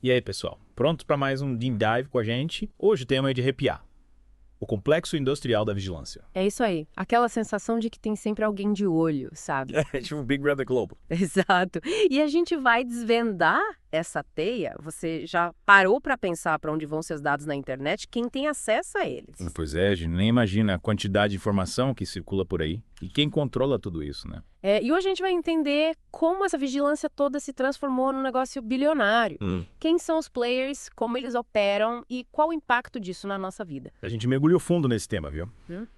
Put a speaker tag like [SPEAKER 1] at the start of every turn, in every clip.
[SPEAKER 1] E aí, pessoal, prontos para mais um Deep Dive com a gente? Hoje o tema é de arrepiar. O complexo industrial da vigilância.
[SPEAKER 2] É isso aí. Aquela sensação de que tem sempre alguém de olho, sabe?
[SPEAKER 1] É tipo um Big Brother Globo.
[SPEAKER 2] Exato. E a gente vai desvendar essa teia. Você já parou para pensar para onde vão seus dados na internet? Quem tem acesso a eles?
[SPEAKER 1] Pois é, a gente nem imagina a quantidade de informação que circula por aí. E quem controla tudo isso, né?
[SPEAKER 2] E hoje a gente vai entender como essa vigilância toda se transformou num negócio bilionário. Quem são os players, como eles operam e qual o impacto disso na nossa vida.
[SPEAKER 1] A gente mergulhou fundo nesse tema, viu?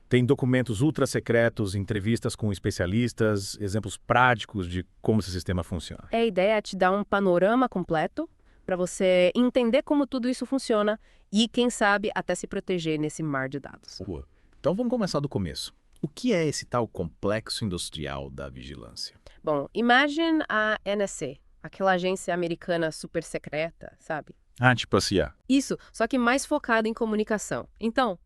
[SPEAKER 1] Tem documentos ultra secretos, entrevistas com especialistas, exemplos práticos de como esse sistema funciona.
[SPEAKER 2] A ideia é te dar um panorama completo para você entender como tudo isso funciona e, quem sabe, até se proteger nesse mar de dados.
[SPEAKER 1] Boa. Então vamos começar do começo. O que é esse tal complexo industrial da vigilância?
[SPEAKER 2] Bom, imagine a NSA, aquela agência americana super secreta, sabe?
[SPEAKER 1] Ah, tipo a CIA.
[SPEAKER 2] Isso, só que mais focada em comunicação. Então,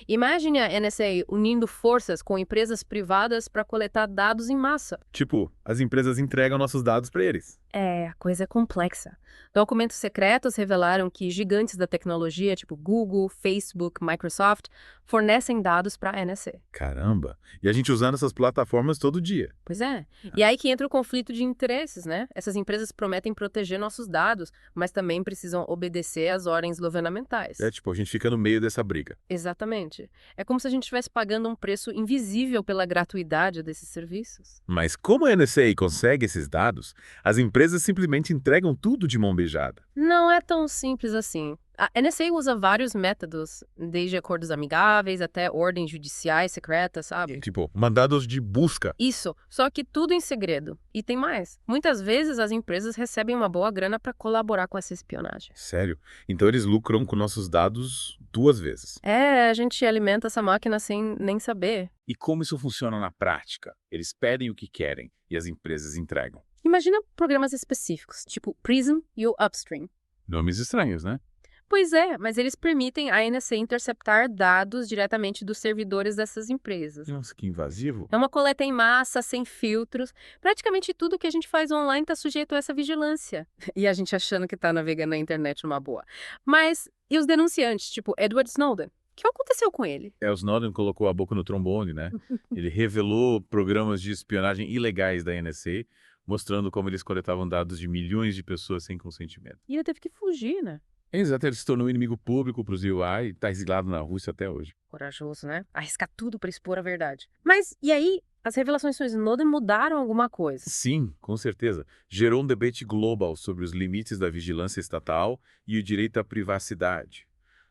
[SPEAKER 2] imagine a NSA unindo forças com empresas privadas para coletar dados em massa.
[SPEAKER 1] Tipo, as empresas entregam nossos dados para eles.
[SPEAKER 2] A coisa é complexa. Documentos secretos revelaram que gigantes da tecnologia, tipo Google, Facebook, Microsoft, fornecem dados para a NSA.
[SPEAKER 1] Caramba! E a gente usando essas plataformas todo dia.
[SPEAKER 2] Pois é. E aí que entra o conflito de interesses, né? Essas empresas prometem proteger nossos dados, mas também precisam obedecer às ordens governamentais.
[SPEAKER 1] É tipo, a gente fica no meio dessa briga.
[SPEAKER 2] Exatamente. É como se a gente estivesse pagando um preço invisível pela gratuidade desses serviços.
[SPEAKER 1] Mas como a NSA consegue esses dados, as empresas simplesmente entregam tudo de mão beijada.
[SPEAKER 2] Não é tão simples assim. A NSA usa vários métodos, desde acordos amigáveis até ordens judiciais secretas, sabe?
[SPEAKER 1] Tipo, mandados de busca.
[SPEAKER 2] Isso, só que tudo em segredo. E tem mais. Muitas vezes as empresas recebem uma boa grana para colaborar com essa espionagem.
[SPEAKER 1] Sério? Então eles lucram com nossos dados duas vezes.
[SPEAKER 2] A gente alimenta essa máquina sem nem saber.
[SPEAKER 1] E como isso funciona na prática? Eles pedem o que querem e as empresas entregam.
[SPEAKER 2] Imagina programas específicos, tipo Prism e o Upstream.
[SPEAKER 1] Nomes estranhos, né?
[SPEAKER 2] Pois é, mas eles permitem a NSA interceptar dados diretamente dos servidores dessas empresas.
[SPEAKER 1] Nossa, que invasivo.
[SPEAKER 2] É uma coleta em massa, sem filtros. Praticamente tudo que a gente faz online está sujeito a essa vigilância. E a gente achando que está navegando na internet numa boa. Mas e os denunciantes, tipo Edward Snowden? O que aconteceu com ele?
[SPEAKER 1] O Snowden colocou a boca no trombone, né? Ele revelou programas de espionagem ilegais da NSA, mostrando como eles coletavam dados de milhões de pessoas sem consentimento.
[SPEAKER 2] E ele teve que fugir, né?
[SPEAKER 1] Exato, ele se tornou inimigo público para os UI e está exilado na Rússia até hoje.
[SPEAKER 2] Corajoso, né? Arriscar tudo para expor a verdade. Mas e aí? As revelações do Snowden mudaram alguma coisa?
[SPEAKER 1] Sim, com certeza. Gerou um debate global sobre os limites da vigilância estatal e o direito à privacidade.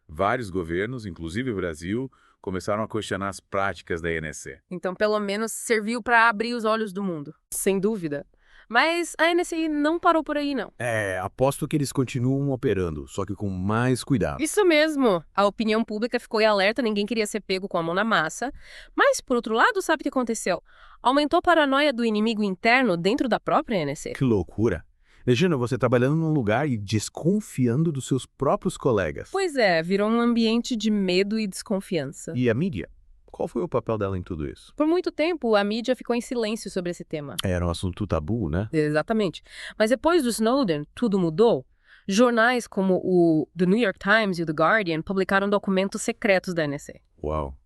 [SPEAKER 1] Vários governos, inclusive o Brasil, começaram a questionar as práticas da NSA.
[SPEAKER 2] Então, pelo menos, serviu para abrir os olhos do mundo. Sem dúvida. Mas a NSA não parou por aí, não.
[SPEAKER 3] Aposto que eles continuam operando, só que com mais cuidado.
[SPEAKER 2] Isso mesmo. A opinião pública ficou em alerta, ninguém queria ser pego com a mão na massa. Mas, por outro lado, sabe o que aconteceu? Aumentou a paranoia do inimigo interno dentro da própria NSA.
[SPEAKER 3] Que loucura. Imagina você trabalhando num lugar e desconfiando dos seus próprios colegas.
[SPEAKER 2] Pois é, virou um ambiente de medo e desconfiança.
[SPEAKER 3] E a mídia? Qual foi o papel dela em tudo isso?
[SPEAKER 2] Por muito tempo, a mídia ficou em silêncio sobre esse tema.
[SPEAKER 3] Era um assunto tabu, né?
[SPEAKER 2] Exatamente. Mas depois do Snowden, tudo mudou. Jornais como o The New York Times e o The Guardian publicaram documentos secretos da NSA.
[SPEAKER 1] Uau!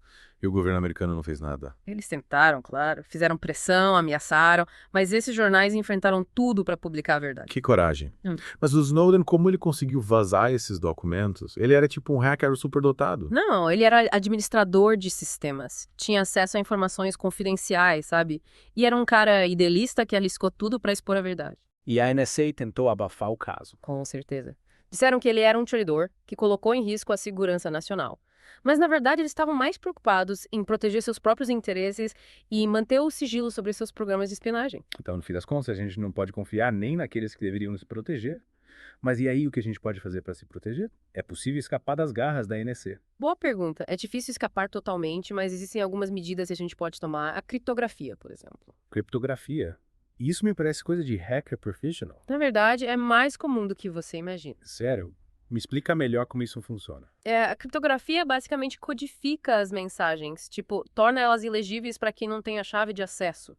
[SPEAKER 1] E o governo americano não fez nada.
[SPEAKER 2] Eles tentaram, claro, fizeram pressão, ameaçaram, mas esses jornais enfrentaram tudo para publicar a verdade.
[SPEAKER 1] Que coragem.
[SPEAKER 2] Hum.
[SPEAKER 1] Mas o Snowden, como ele conseguiu vazar esses documentos? Ele era tipo um hacker superdotado.
[SPEAKER 2] Não, ele era administrador de sistemas, tinha acesso a informações confidenciais, sabe? E era um cara idealista que arriscou tudo para expor a verdade.
[SPEAKER 4] E a NSA tentou abafar o caso.
[SPEAKER 2] Com certeza. Disseram que ele era um traidor que colocou em risco a segurança nacional. Mas, na verdade, eles estavam mais preocupados em proteger seus próprios interesses e manter o sigilo sobre seus programas de espionagem.
[SPEAKER 1] Então, no fim das contas, a gente não pode confiar nem naqueles que deveriam nos proteger. Mas e aí o que a gente pode fazer para se proteger? É possível escapar das garras da NSA.
[SPEAKER 2] Boa pergunta. É difícil escapar totalmente, mas existem algumas medidas que a gente pode tomar. A criptografia, por exemplo.
[SPEAKER 1] Criptografia. Isso me parece coisa de hacker professional.
[SPEAKER 2] Na verdade, é mais comum do que você imagina.
[SPEAKER 1] Sério? Me explica melhor como isso funciona.
[SPEAKER 2] A criptografia basicamente codifica as mensagens, tipo, torna elas ilegíveis para quem não tem a chave de acesso.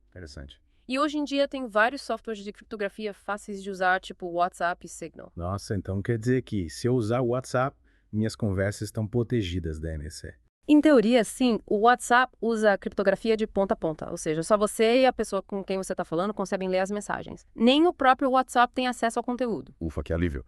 [SPEAKER 1] Interessante.
[SPEAKER 2] E hoje em dia tem vários softwares de criptografia fáceis de usar, tipo WhatsApp e Signal.
[SPEAKER 3] Nossa, então quer dizer que se eu usar o WhatsApp, minhas conversas estão protegidas da NSA.
[SPEAKER 2] Em teoria, sim, o WhatsApp usa a criptografia de ponta a ponta, ou seja, só você e a pessoa com quem você está falando conseguem ler as mensagens. Nem o próprio WhatsApp tem acesso ao conteúdo.
[SPEAKER 1] Ufa, que alívio.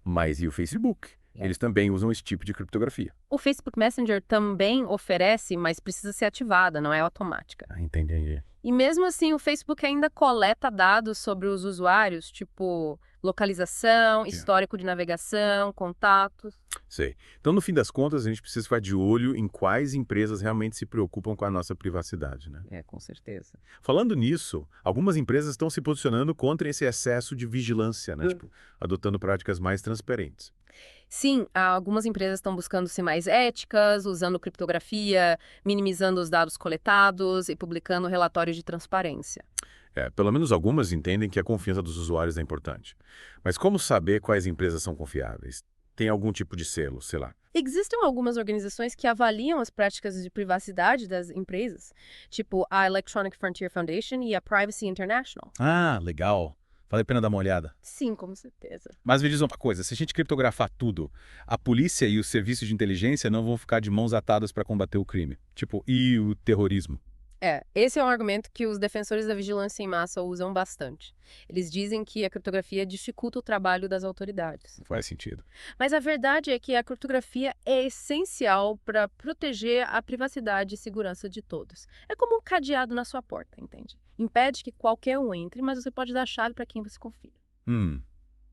[SPEAKER 1] Mas e o Facebook? Eles também usam esse tipo de criptografia.
[SPEAKER 2] O Facebook Messenger também oferece, mas precisa ser ativada, não é automática.
[SPEAKER 3] Ah, entendi.
[SPEAKER 2] E mesmo assim, o Facebook ainda coleta dados sobre os usuários, tipo localização, histórico de navegação, contatos.
[SPEAKER 1] Sei. Então, no fim das contas, a gente precisa ficar de olho em quais empresas realmente se preocupam com a nossa privacidade, né?
[SPEAKER 2] É, com certeza.
[SPEAKER 1] Falando nisso, algumas empresas estão se posicionando contra esse excesso de vigilância, né? Tipo, adotando práticas mais transparentes.
[SPEAKER 2] Sim, algumas empresas estão buscando ser mais éticas, usando criptografia, minimizando os dados coletados e publicando relatórios de transparência.
[SPEAKER 1] Pelo menos algumas entendem que a confiança dos usuários é importante. Mas como saber quais empresas são confiáveis? Tem algum tipo de selo, sei lá.
[SPEAKER 2] Existem algumas organizações que avaliam as práticas de privacidade das empresas, tipo a Electronic Frontier Foundation e a Privacy International.
[SPEAKER 3] Ah, legal. Vale a pena dar uma olhada.
[SPEAKER 2] Sim, com certeza.
[SPEAKER 3] Mas me diz uma coisa, se a gente criptografar tudo, a polícia e os serviços de inteligência não vão ficar de mãos atadas para combater o crime. Tipo, e o terrorismo?
[SPEAKER 2] Esse é um argumento que os defensores da vigilância em massa usam bastante. Eles dizem que a criptografia dificulta o trabalho das autoridades.
[SPEAKER 1] Faz sentido.
[SPEAKER 2] Mas a verdade é que a criptografia é essencial para proteger a privacidade e segurança de todos. É como um cadeado na sua porta, entende? Impede que qualquer um entre, mas você pode dar a chave para quem você confia.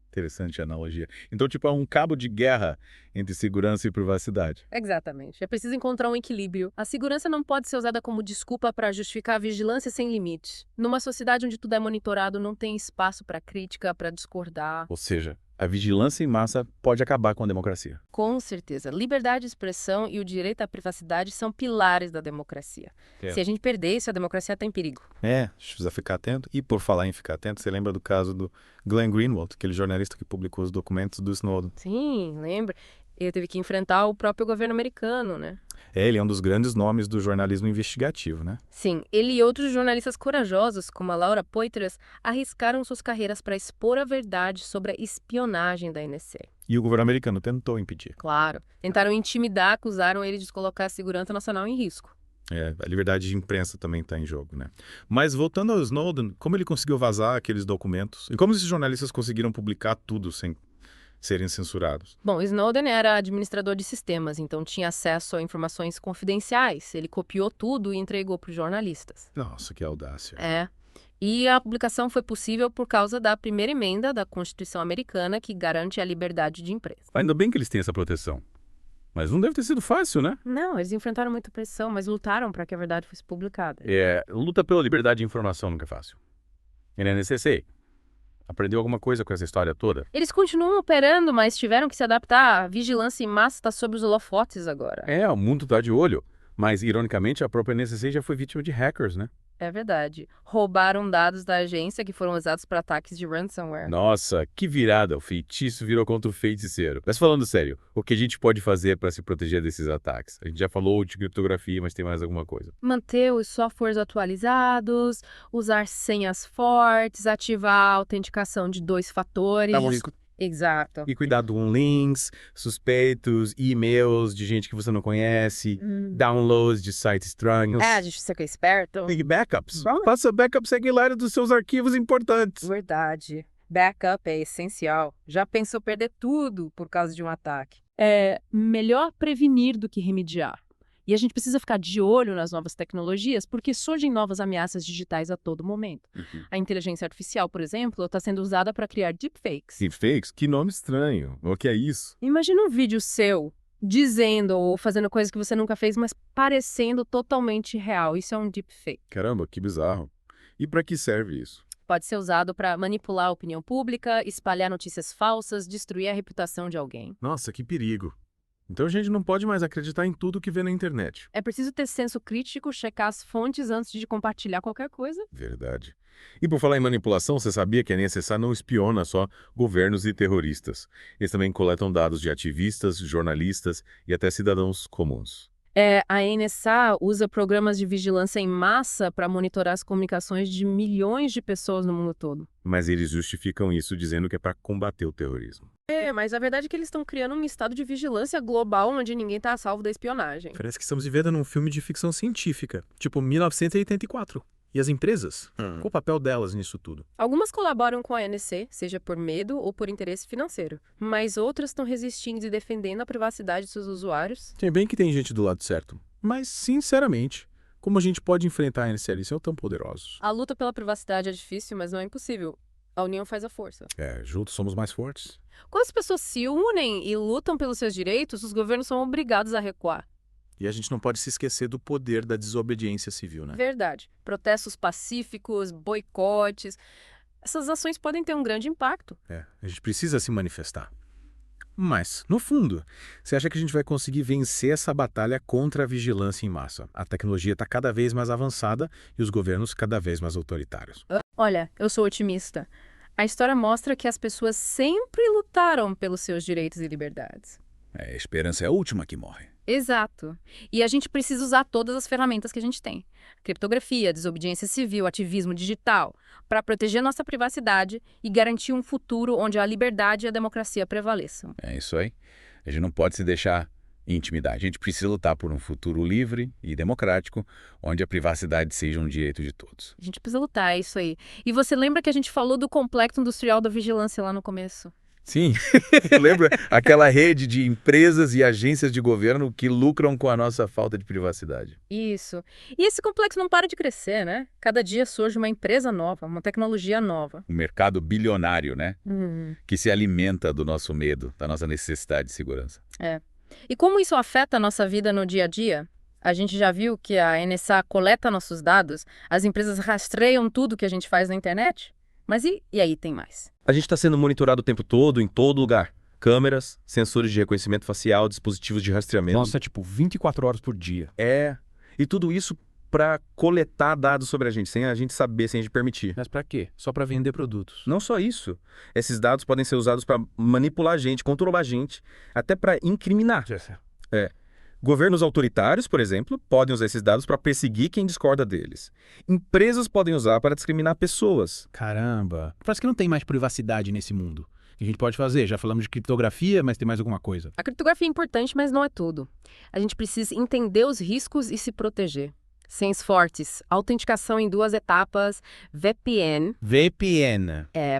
[SPEAKER 3] Interessante a analogia. Então, tipo, é um cabo de guerra entre segurança e privacidade.
[SPEAKER 2] Exatamente. É preciso encontrar um equilíbrio. A segurança não pode ser usada como desculpa para justificar a vigilância sem limites. Numa sociedade onde tudo é monitorado, não tem espaço para crítica, para discordar.
[SPEAKER 3] Ou seja, a vigilância em massa pode acabar com a democracia.
[SPEAKER 2] Com certeza. Liberdade de expressão e o direito à privacidade são pilares da democracia. Se a gente perder isso, a democracia está em perigo.
[SPEAKER 3] A gente precisa ficar atento. E por falar em ficar atento, você lembra do caso do Glenn Greenwald, aquele jornalista que publicou os documentos do Snowden?
[SPEAKER 2] Sim, lembra? Ele teve que enfrentar o próprio governo americano, né?
[SPEAKER 3] Ele é um dos grandes nomes do jornalismo investigativo, né?
[SPEAKER 2] Sim, ele e outros jornalistas corajosos, como a Laura Poitras, arriscaram suas carreiras para expor a verdade sobre a espionagem da NSA.
[SPEAKER 3] E o governo americano tentou impedir.
[SPEAKER 2] Claro. Tentaram intimidar, acusaram ele de colocar a segurança nacional em risco.
[SPEAKER 3] A liberdade de imprensa também está em jogo, né? Mas voltando ao Snowden, como ele conseguiu vazar aqueles documentos? E como esses jornalistas conseguiram publicar tudo sem serem censurados?
[SPEAKER 2] Bom, Snowden era administrador de sistemas, então tinha acesso a informações confidenciais. Ele copiou tudo e entregou para os jornalistas.
[SPEAKER 3] Nossa, que audácia.
[SPEAKER 2] E a publicação foi possível por causa da primeira emenda da Constituição americana, que garante a liberdade de imprensa.
[SPEAKER 1] Ainda bem que eles têm essa proteção. Mas não deve ter sido fácil, né?
[SPEAKER 2] Não, eles enfrentaram muita pressão, mas lutaram para que a verdade fosse publicada.
[SPEAKER 1] Luta pela liberdade de informação nunca é fácil. E na NCC, aprendeu alguma coisa com essa história toda?
[SPEAKER 2] Eles continuam operando, mas tiveram que se adaptar. A vigilância em massa está sob os holofotes agora.
[SPEAKER 1] O mundo tá de olho. Mas, ironicamente, a própria NCC já foi vítima de hackers, né?
[SPEAKER 2] É verdade. Roubaram dados da agência que foram usados para ataques de ransomware.
[SPEAKER 1] Nossa, que virada. O feitiço virou contra o feiticeiro. Mas falando sério, o que a gente pode fazer para se proteger desses ataques? A gente já falou de criptografia, mas tem mais alguma coisa?
[SPEAKER 2] Manter os softwares atualizados, usar senhas fortes, ativar a autenticação de 2 fatores. Exato.
[SPEAKER 3] E cuidado com links, suspeitos, e-mails de gente que você não conhece, downloads de sites estranhos.
[SPEAKER 2] A gente precisa ser esperto.
[SPEAKER 3] E backups. Faça backups regulares dos seus arquivos importantes.
[SPEAKER 2] Verdade. Backup é essencial. Já pensou perder tudo por causa de um ataque? É melhor prevenir do que remediar. E a gente precisa ficar de olho nas novas tecnologias, porque surgem novas ameaças digitais a todo momento. A inteligência artificial, por exemplo, está sendo usada para criar deepfakes.
[SPEAKER 1] Deepfakes? Que nome estranho. O que é isso?
[SPEAKER 2] Imagina um vídeo seu dizendo ou fazendo coisa que você nunca fez, mas parecendo totalmente real. Isso é um deepfake.
[SPEAKER 1] Caramba, que bizarro. E para que serve isso?
[SPEAKER 2] Pode ser usado para manipular a opinião pública, espalhar notícias falsas, destruir a reputação de alguém.
[SPEAKER 1] Nossa, que perigo. Então a gente não pode mais acreditar em tudo que vê na internet.
[SPEAKER 2] É preciso ter senso crítico, checar as fontes antes de compartilhar qualquer coisa.
[SPEAKER 1] Verdade. E por falar em manipulação, você sabia que a NSA não espiona só governos e terroristas. Eles também coletam dados de ativistas, jornalistas e até cidadãos comuns.
[SPEAKER 2] A NSA usa programas de vigilância em massa para monitorar as comunicações de milhões de pessoas no mundo todo.
[SPEAKER 1] Mas eles justificam isso dizendo que é para combater o terrorismo.
[SPEAKER 2] Mas a verdade é que eles estão criando um estado de vigilância global onde ninguém está a salvo da espionagem.
[SPEAKER 5] Parece que estamos vivendo num filme de ficção científica, tipo 1984. E as empresas? Qual o papel delas nisso tudo?
[SPEAKER 2] Algumas colaboram com a NSA, seja por medo ou por interesse financeiro, mas outras estão resistindo e defendendo a privacidade de seus usuários.
[SPEAKER 5] Tem bem que tem gente do lado certo. Mas, sinceramente, como a gente pode enfrentar a NSA? Eles são tão poderosos.
[SPEAKER 2] A luta pela privacidade é difícil, mas não é impossível. A união faz a força.
[SPEAKER 5] Juntos somos mais fortes.
[SPEAKER 2] Quando as pessoas se unem e lutam pelos seus direitos, os governos são obrigados a recuar.
[SPEAKER 5] E a gente não pode se esquecer do poder da desobediência civil, né?
[SPEAKER 2] Verdade. Protestos pacíficos, boicotes. Essas ações podem ter um grande impacto.
[SPEAKER 5] A gente precisa se manifestar. Mas, no fundo, você acha que a gente vai conseguir vencer essa batalha contra a vigilância em massa? A tecnologia está cada vez mais avançada e os governos cada vez mais autoritários.
[SPEAKER 2] Olha, eu sou otimista. A história mostra que as pessoas sempre lutaram pelos seus direitos e liberdades.
[SPEAKER 3] A esperança é a última que morre.
[SPEAKER 2] Exato. E a gente precisa usar todas as ferramentas que a gente tem. Criptografia, desobediência civil, ativismo digital, para proteger nossa privacidade e garantir um futuro onde a liberdade e a democracia prevaleçam.
[SPEAKER 3] É isso aí. A gente não pode se deixar intimidar. A gente precisa lutar por um futuro livre e democrático, onde a privacidade seja um direito de todos.
[SPEAKER 2] A gente precisa lutar, é isso aí. E você lembra que a gente falou do complexo industrial da vigilância lá no começo?
[SPEAKER 3] Sim, lembra aquela rede de empresas e agências de governo que lucram com a nossa falta de privacidade?
[SPEAKER 2] Isso. E esse complexo não para de crescer, né? Cada dia surge uma empresa nova, uma tecnologia nova.
[SPEAKER 3] Um mercado bilionário, né? Que se alimenta do nosso medo, da nossa necessidade de segurança.
[SPEAKER 2] E como isso afeta a nossa vida no dia a dia? A gente já viu que a NSA coleta nossos dados, as empresas rastreiam tudo que a gente faz na internet? Mas e aí tem mais?
[SPEAKER 6] A gente está sendo monitorado o tempo todo, em todo lugar. Câmeras, sensores de reconhecimento facial, dispositivos de rastreamento.
[SPEAKER 4] Nossa, tipo, 24 horas por dia.
[SPEAKER 6] E tudo isso para coletar dados sobre a gente, sem a gente saber, sem a gente permitir.
[SPEAKER 5] Mas pra quê? Só pra vender produtos.
[SPEAKER 6] Não só isso. Esses dados podem ser usados para manipular a gente, controlar a gente, até para incriminar. Governos autoritários, por exemplo, podem usar esses dados para perseguir quem discorda deles. Empresas podem usar para discriminar pessoas.
[SPEAKER 5] Caramba. Parece que não tem mais privacidade nesse mundo. O que a gente pode fazer? Já falamos de criptografia, mas tem mais alguma coisa?
[SPEAKER 2] A criptografia é importante, mas não é tudo. A gente precisa entender os riscos e se proteger. Senhas fortes, autenticação em 2 etapas, VPN,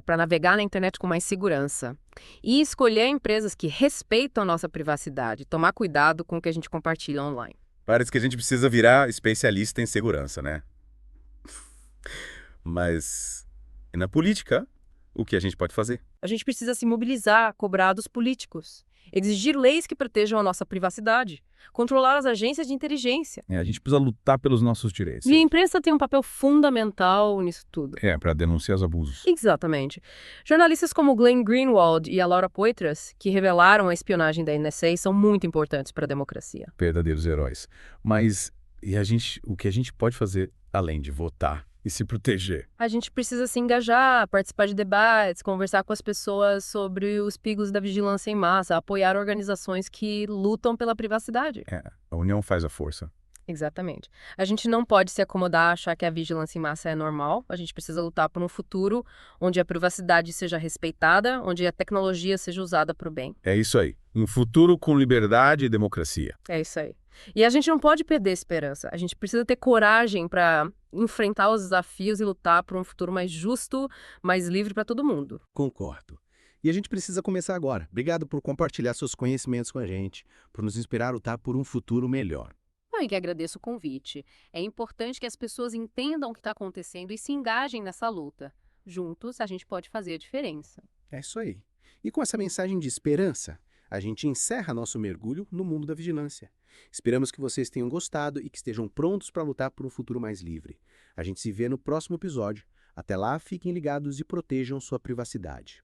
[SPEAKER 2] para navegar na internet com mais segurança. E escolher empresas que respeitam nossa privacidade, tomar cuidado com o que a gente compartilha online.
[SPEAKER 3] Parece que a gente precisa virar especialista em segurança, né? Mas e na política, o que a gente pode fazer?
[SPEAKER 2] A gente precisa se mobilizar, cobrar dos políticos, exigir leis que protejam a nossa privacidade, controlar as agências de inteligência.
[SPEAKER 3] A gente precisa lutar pelos nossos direitos.
[SPEAKER 2] E a imprensa tem um papel fundamental nisso tudo.
[SPEAKER 3] Para denunciar os abusos.
[SPEAKER 2] Exatamente. Jornalistas como Glenn Greenwald e a Laura Poitras, que revelaram a espionagem da NSA, são muito importantes para a democracia.
[SPEAKER 3] Verdadeiros heróis. Mas o que a gente pode fazer além de votar e se proteger?
[SPEAKER 2] A gente precisa se engajar, participar de debates, conversar com as pessoas sobre os perigos da vigilância em massa, apoiar organizações que lutam pela privacidade.
[SPEAKER 3] A união faz a força.
[SPEAKER 2] Exatamente. A gente não pode se acomodar a achar que a vigilância em massa é normal. A gente precisa lutar por um futuro onde a privacidade seja respeitada, onde a tecnologia seja usada para o bem.
[SPEAKER 3] É isso aí. Um futuro com liberdade e democracia.
[SPEAKER 2] É isso aí. E a gente não pode perder a esperança. A gente precisa ter coragem para enfrentar os desafios e lutar por um futuro mais justo, mais livre para todo mundo.
[SPEAKER 7] Concordo. E a gente precisa começar agora. Obrigado por compartilhar seus conhecimentos com a gente, por nos inspirar a lutar por um futuro melhor.
[SPEAKER 2] Eu que agradeço o convite. É importante que as pessoas entendam o que está acontecendo e se engajem nessa luta. Juntos, a gente pode fazer a diferença.
[SPEAKER 7] É isso aí. E com essa mensagem de esperança, a gente encerra nosso mergulho no mundo da vigilância. Esperamos que vocês tenham gostado e que estejam prontos para lutar por um futuro mais livre. A gente se vê no próximo episódio. Até lá, fiquem ligados e protejam sua privacidade.